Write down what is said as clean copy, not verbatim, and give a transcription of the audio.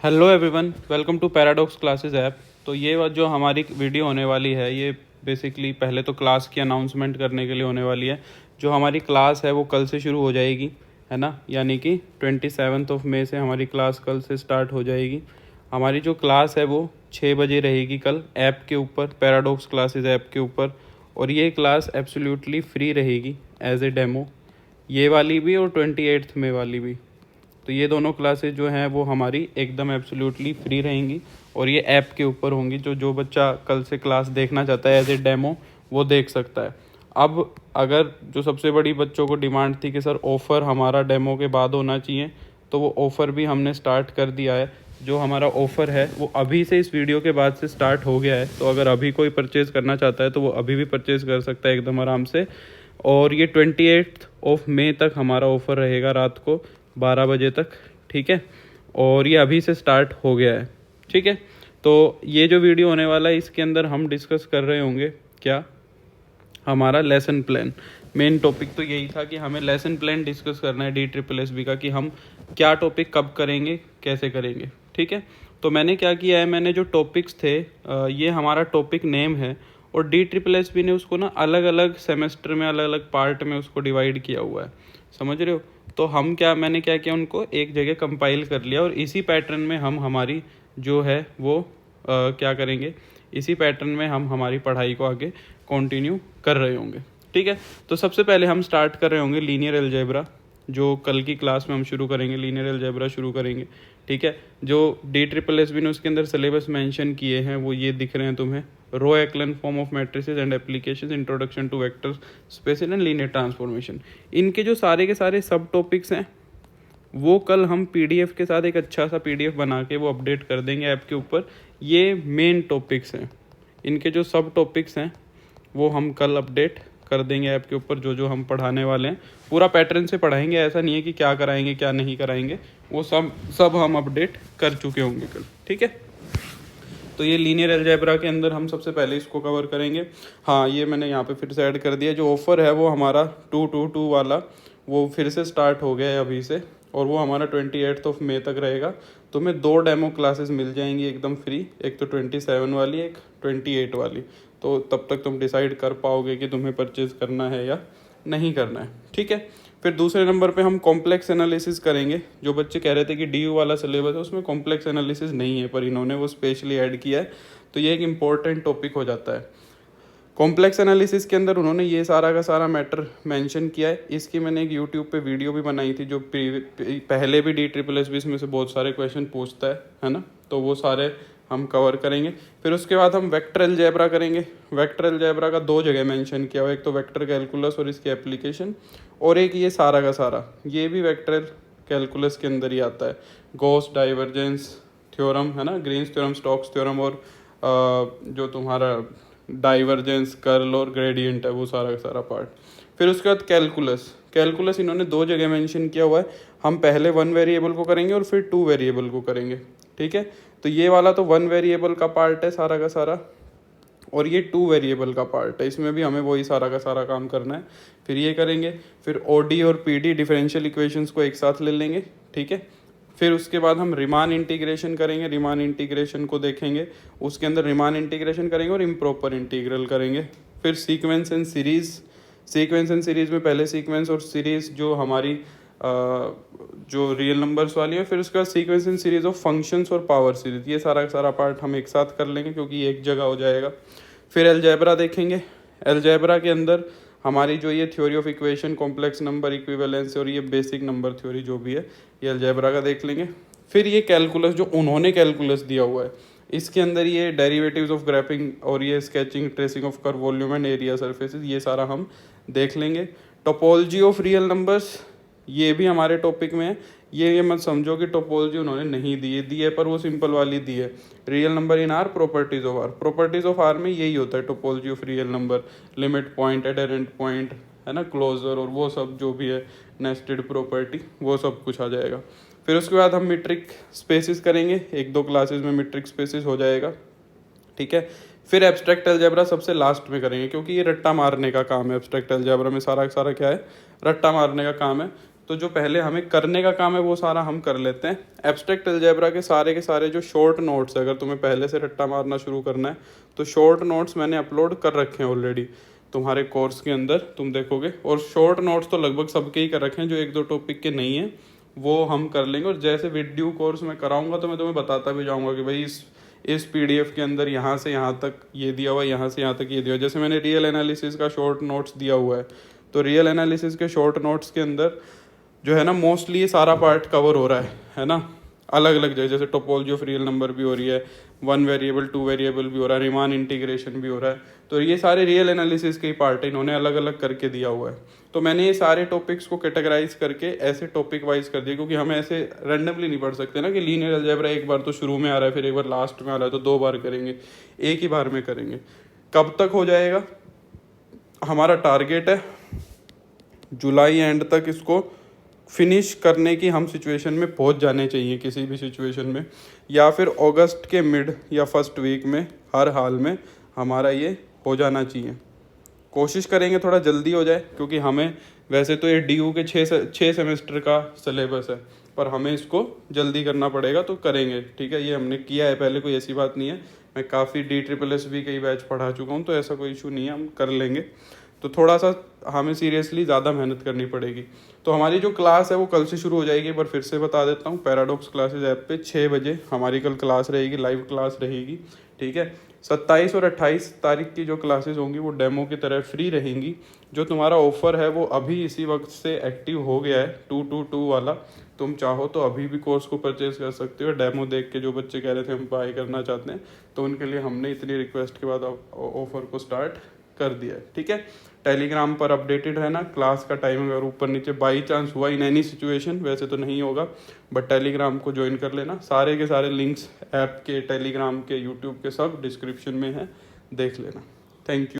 Hello everyone, welcome to Paradox Classes app. तो ये जो हमारी वीडियो होने वाली है ये बेसिकली पहले तो क्लास की अनाउंसमेंट करने के लिए होने वाली है। जो हमारी क्लास है वो कल से शुरू हो जाएगी, है ना। यानी कि 27 मई से हमारी क्लास कल से स्टार्ट हो जाएगी। हमारी जो क्लास है वो 6 बजे रहेगी कल ऐप के ऊपर, पैराडॉक्स क्लासेस ऐप के ऊपर। और ये क्लास एब्सोल्युटली फ्री रहेगी एज ए डेमो, ये वाली भी और 28 मई वाली भी। तो ये दोनों क्लासेस जो हैं वो हमारी एकदम एब्सोल्युटली फ्री रहेंगी और ये ऐप के ऊपर होंगी। जो बच्चा कल से क्लास देखना चाहता है एज ए डेमो वो देख सकता है। अब अगर जो सबसे बड़ी बच्चों को डिमांड थी कि सर ऑफ़र हमारा डेमो के बाद होना चाहिए, तो वो ऑफ़र भी हमने स्टार्ट कर दिया है। जो हमारा ऑफ़र है वो अभी से इस वीडियो के बाद से स्टार्ट हो गया है। तो अगर अभी कोई परचेज़ करना चाहता है तो वो अभी भी परचेज़ कर सकता है एकदम आराम से। और ये 28 मई तक हमारा ऑफ़र रहेगा रात को 12 बजे तक, ठीक है। और ये अभी से स्टार्ट हो गया है, ठीक है। तो ये जो वीडियो होने वाला है इसके अंदर हम डिस्कस कर रहे होंगे क्या, हमारा लेसन प्लान। मेन टॉपिक तो यही था कि हमें लेसन प्लान डिस्कस करना है DSSB का, कि हम क्या टॉपिक कब करेंगे, कैसे करेंगे, ठीक है। तो मैंने क्या किया है, मैंने जो टॉपिक्स थे ये हमारा टॉपिक नेम है और DSSB ने उसको ना अलग अलग सेमेस्टर में अलग अलग पार्ट में उसको डिवाइड किया हुआ है, समझ रहे हो। तो मैंने क्या किया, उनको एक जगह कंपाइल कर लिया और इसी पैटर्न में हम हमारी जो है वो क्या करेंगे, इसी पैटर्न में हम हमारी पढ़ाई को आगे कंटिन्यू कर रहे होंगे, ठीक है। तो सबसे पहले हम स्टार्ट कर रहे होंगे लीनियर अलजेब्रा, जो कल की क्लास में हम शुरू करेंगे, लीनियर अलजेब्रा शुरू करेंगे, ठीक है। जो DSSB ने उसके अंदर सिलेबस मेंशन किए हैं वो ये दिख रहे हैं तुम्हें, row echelon form of matrices and applications, introduction to vector space and linear transformation. इनके जो सारे के सारे सब टॉपिक्स हैं वो कल हम PDF के साथ एक अच्छा सा PDF बना के वो अपडेट कर देंगे ऐप के ऊपर। ये मेन टॉपिक्स हैं, इनके जो सब टॉपिक्स हैं वो हम कल अपडेट कर देंगे ऐप के ऊपर। जो हम पढ़ाने वाले हैं पूरा पैटर्न से पढ़ाएंगे, ऐसा नहीं है कि क्या कराएंगे क्या नहीं कराएंगे, वो सब हम अपडेट कर चुके होंगे कल, ठीक है। तो ये लीनियर अलजेब्रा के अंदर हम सबसे पहले इसको कवर करेंगे। हाँ, ये मैंने यहाँ पे फिर से ऐड कर दिया। जो ऑफ़र है वो हमारा 222 वाला वो फिर से स्टार्ट हो गया है अभी से, और वो हमारा 28 मई तक रहेगा। तुम्हें 2 डेमो क्लासेस मिल जाएंगी एकदम फ्री, एक तो 27 वाली, एक 28 वाली। तो तब तक तुम डिसाइड कर पाओगे कि तुम्हें परचेज़ करना है या नहीं करना है, ठीक है। फिर दूसरे नंबर पे हम कॉम्प्लेक्स एनालिसिस करेंगे। जो बच्चे कह रहे थे कि DU वाला सिलेबस है उसमें कॉम्प्लेक्स एनालिसिस नहीं है, पर इन्होंने वो स्पेशली ऐड किया है, तो ये एक इम्पॉर्टेंट टॉपिक हो जाता है। कॉम्प्लेक्स एनालिसिस के अंदर उन्होंने ये सारा का सारा मैटर मेंशन किया है। इसकी मैंने एक यूट्यूब पे वीडियो भी बनाई थी, जो पहले भी DSSB इसमें से बहुत सारे क्वेश्चन पूछता है ना। तो वो सारे हम कवर करेंगे। फिर उसके बाद हम वेक्टर अलजेब्रा करेंगे। वेक्टर अलजेब्रा का 2 जगह मेंशन किया हुआ है, एक तो वेक्टर कैलकुलस और इसकी एप्लीकेशन, और एक ये सारा का सारा ये भी वेक्टर कैलकुलस के अंदर ही आता है। गॉस डाइवर्जेंस थ्योरम है ना, ग्रीन्स थ्योरम, स्टोक्स थ्योरम, और जो तुम्हारा डाइवर्जेंस, कर्ल और ग्रेडियंट है, वो सारा का सारा पार्ट। फिर उसके बाद कैलकुलस इन्होंने 2 जगह मेंशन किया हुआ है। हम पहले 1 वेरिएबल को करेंगे और फिर 2 वेरिएबल को करेंगे, ठीक है। तो ये वाला तो 1 वेरिएबल का पार्ट है सारा का सारा, और ये 2 वेरिएबल का पार्ट है, इसमें भी हमें वही सारा का सारा काम करना है। फिर ये करेंगे, फिर OD और PD डिफरेंशियल इक्वेशंस को एक साथ ले लेंगे, ठीक है। फिर उसके बाद हम रिमान इंटीग्रेशन करेंगे, रिमान इंटीग्रेशन को देखेंगे, उसके अंदर रिमान इंटीग्रेशन करेंगे और इम्प्रॉपर इंटीग्रल करेंगे। फिर सीक्वेंस एंड सीरीज़ में पहले सीक्वेंस और सीरीज़ जो हमारी जो रियल नंबर्स वाली है, फिर उसके बाद sequence and series of functions और पावर सीरीज, ये सारा सारा पार्ट हम एक साथ कर लेंगे क्योंकि एक जगह हो जाएगा। फिर अलजेब्रा देखेंगे। अलजेब्रा के अंदर हमारी जो ये theory of equation, complex number, equivalence और ये बेसिक नंबर थ्योरी जो भी है, ये अलजेब्रा का देख लेंगे। फिर ये कैलकुलस, जो उन्होंने कैलकुलस दिया हुआ है, इसके अंदर ये डेरिवेटिव्स ऑफ ग्राफिंग और ये sketching, tracing of curve, volume and area surfaces, ये सारा हम देख लेंगे। टोपोलॉजी ऑफ रियल नंबर्स, ये भी हमारे टॉपिक में है। ये मत समझो कि टोपोलॉजी उन्होंने नहीं दी है, पर वो सिंपल वाली दी है, real number in R, properties of R. Properties of R में यही होता है topology of real number, limit point, adherent point, है ना, क्लोजर, और वो सब जो भी है, नेस्टेड प्रॉपर्टी, वो सब कुछ आ जाएगा। फिर उसके बाद हम मीट्रिक स्पेसिस करेंगे, 1-2 क्लासेस में मीट्रिक स्पेसिस हो जाएगा, ठीक है। फिर एब्स्ट्रैक्ट अलजेब्रा सबसे लास्ट में करेंगे, क्योंकि ये रट्टा मारने का काम है। एब्स्ट्रैक्ट अलजेब्रा में सारा सारा क्या है, रट्टा मारने का काम है। तो जो पहले हमें करने का काम है वो सारा हम कर लेते हैं। एब्स्ट्रैक्ट अलजेब्रा के सारे जो शॉर्ट नोट्स है, अगर तुम्हें पहले से रट्टा मारना शुरू करना है तो शॉर्ट नोट्स मैंने अपलोड कर रखे हैं ऑलरेडी तुम्हारे कोर्स के अंदर, तुम देखोगे। और शॉर्ट नोट्स तो लगभग सबके ही कर रखे हैं, जो 1-2 टॉपिक के नहीं है वो हम कर लेंगे। और जैसे वीडियो कोर्स में कराऊंगा तो मैं तुम्हें बताता भी जाऊंगा कि भाई इस पीडीएफ के अंदर यहाँ से यहाँ तक ये दिया हुआ है, यहाँ से यहाँ तक ये दिया हुआ है। जैसे मैंने रियल एनालिसिस का शॉर्ट नोट्स दिया हुआ है, तो रियल एनालिसिस के शॉर्ट नोट्स के अंदर जो है ना मोस्टली ये सारा पार्ट कवर हो रहा है ना, अलग अलग जगह। जैसे टोपोलॉजी ऑफ रियल नंबर भी हो रही है, 1 वेरिएबल 2 वेरिएबल भी हो रहा है, रिमान इंटीग्रेशन भी हो रहा है। तो ये सारे रियल एनालिसिस के ही पार्ट है, इन्होंने अलग अलग करके दिया हुआ है। तो मैंने ये सारे टॉपिक्स को कैटेगराइज करके ऐसे टॉपिक वाइज कर दिया, क्योंकि हम ऐसे रैंडमली नहीं पढ़ सकते ना कि लीनियर अलजेब्रा एक बार तो शुरू में आ रहा है, फिर एक बार लास्ट में आ रहा है, तो 2 बार करेंगे, एक ही बार में करेंगे। कब तक हो जाएगा? हमारा टारगेट है जुलाई एंड तक इसको फिनिश करने की, हम सिचुएशन में पहुंच जाने चाहिए किसी भी सिचुएशन में, या फिर अगस्त के मिड या फर्स्ट वीक में हर हाल में हमारा ये हो जाना चाहिए। कोशिश करेंगे थोड़ा जल्दी हो जाए, क्योंकि हमें वैसे तो ये डीयू के 6 सेमेस्टर का सिलेबस है, पर हमें इसको जल्दी करना पड़ेगा, तो करेंगे। ठीक है, ये हमने किया है पहले, कोई ऐसी बात नहीं है। मैं काफ़ी DSSS कई बैच पढ़ा चुका हूँ, तो ऐसा कोई इशू नहीं है, हम कर लेंगे। तो थोड़ा सा हमें सीरियसली ज़्यादा मेहनत करनी पड़ेगी। तो हमारी जो क्लास है वो कल से शुरू हो जाएगी। एक बार फिर से बता देता हूँ, पैराडॉक्स क्लासेस ऐप पे 6 बजे हमारी कल क्लास रहेगी, लाइव क्लास रहेगी। ठीक है, 27 और 28 तारीख की जो क्लासेस होंगी वो डेमो की तरह फ्री रहेंगी। जो तुम्हारा ऑफर है वो अभी इसी वक्त से एक्टिव हो गया है, 222 वाला। तुम चाहो तो अभी भी कोर्स को परचेज कर सकते हो। डेमो देख के जो बच्चे कह रहे थे हम बाय करना चाहते हैं, तो उनके लिए हमने इतनी रिक्वेस्ट के बाद ऑफर को स्टार्ट कर दिया है। ठीक है, टेलीग्राम पर अपडेटेड रहना। क्लास का टाइम अगर ऊपर नीचे बाई चांस हुआ इन एनी सिचुएशन, वैसे तो नहीं होगा, बट टेलीग्राम को ज्वाइन कर लेना। सारे के सारे लिंक्स ऐप के, टेलीग्राम के, यूट्यूब के सब डिस्क्रिप्शन में है, देख लेना। Thank you.